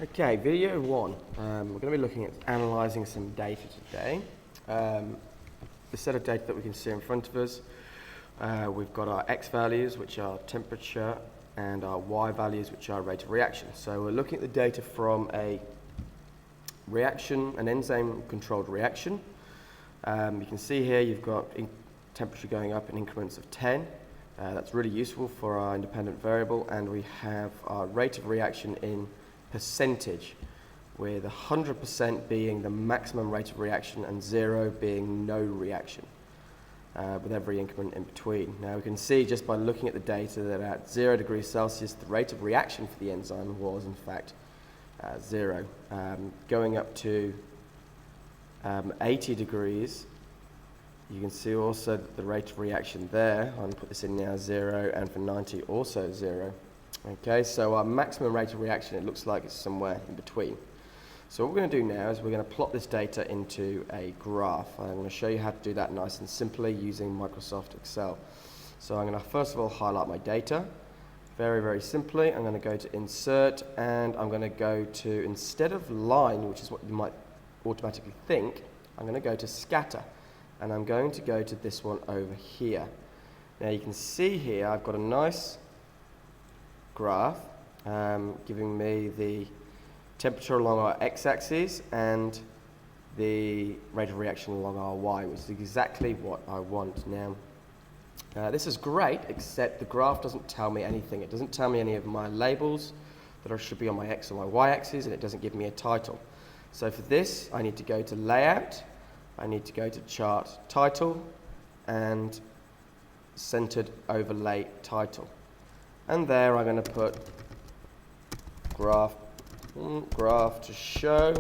Okay, video one. We're going to be looking at analysing some data today. The set of data that we can see in front of us, we've got our X values, which are temperature, and our Y values, which are rate of reaction. So we're looking at the data from a reaction, an enzyme-controlled reaction. You can see here you've got temperature going up in increments of 10. That's really useful for our independent variable, and we have our rate of reaction in percentage, with 100% being the maximum rate of reaction and 0 being no reaction, with every increment in between. Now we can see just by looking at the data that at 0 degrees Celsius the rate of reaction for the enzyme was in fact 0. Going up to 80 degrees, you can see also that the rate of reaction there, I'm going to put this in now, 0, and for 90 also 0. Okay, so our maximum rate of reaction, it looks like it's somewhere in between. So what we're going to do now is we're going to plot this data into a graph. I'm going to show you how to do that nice and simply using Microsoft Excel. So I'm going to first of all highlight my data. Very, very simply, I'm going to go to Insert, and I'm going to go to, instead of Line, which is what you might automatically think, I'm going to go to Scatter. And I'm going to go to this one over here. Now you can see here I've got a nice graph giving me the temperature along our x-axis and the rate of reaction along our y, which is exactly what I want. Now this is great, except the graph doesn't tell me anything. It doesn't tell me any of my labels that should be on my x or my y-axis, and it doesn't give me a title. So for this I need to go to Layout, I need to go to Chart Title and Centered Overlay Title. And there I'm going to put graph to show ...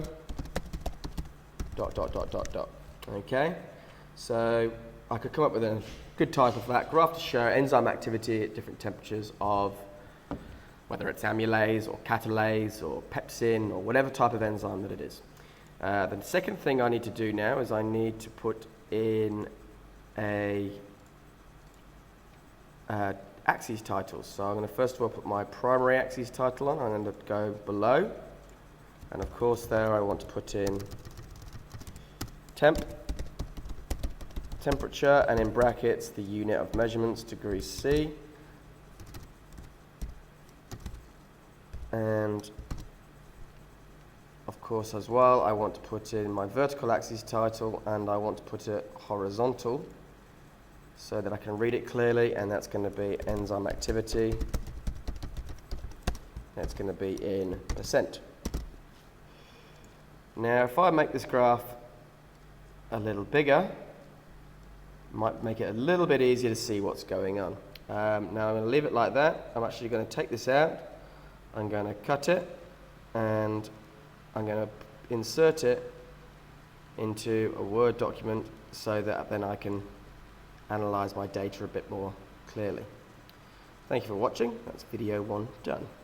Okay, so I could come up with a good title for that. Graph to show enzyme activity at different temperatures of whether it's amylase or catalase or pepsin or whatever type of enzyme that it is. The second thing I need to do now is I need to put in a axis titles. So I'm going to first of all put my primary axis title on. I'm going to go below, and of course there I want to put in temperature, and in brackets the unit of measurements, degrees C, and of course as well I want to put in my vertical axis title, and I want to put it horizontal so that I can read it clearly, and that's going to be enzyme activity. That's going to be in percent. Now if I make this graph a little bigger, it might make it a little bit easier to see what's going on. Now I'm going to leave it like that. I'm actually going to take this out, I'm going to cut it, and I'm going to insert it into a Word document so that then I can analyze my data a bit more clearly. Thank you for watching. That's video one done.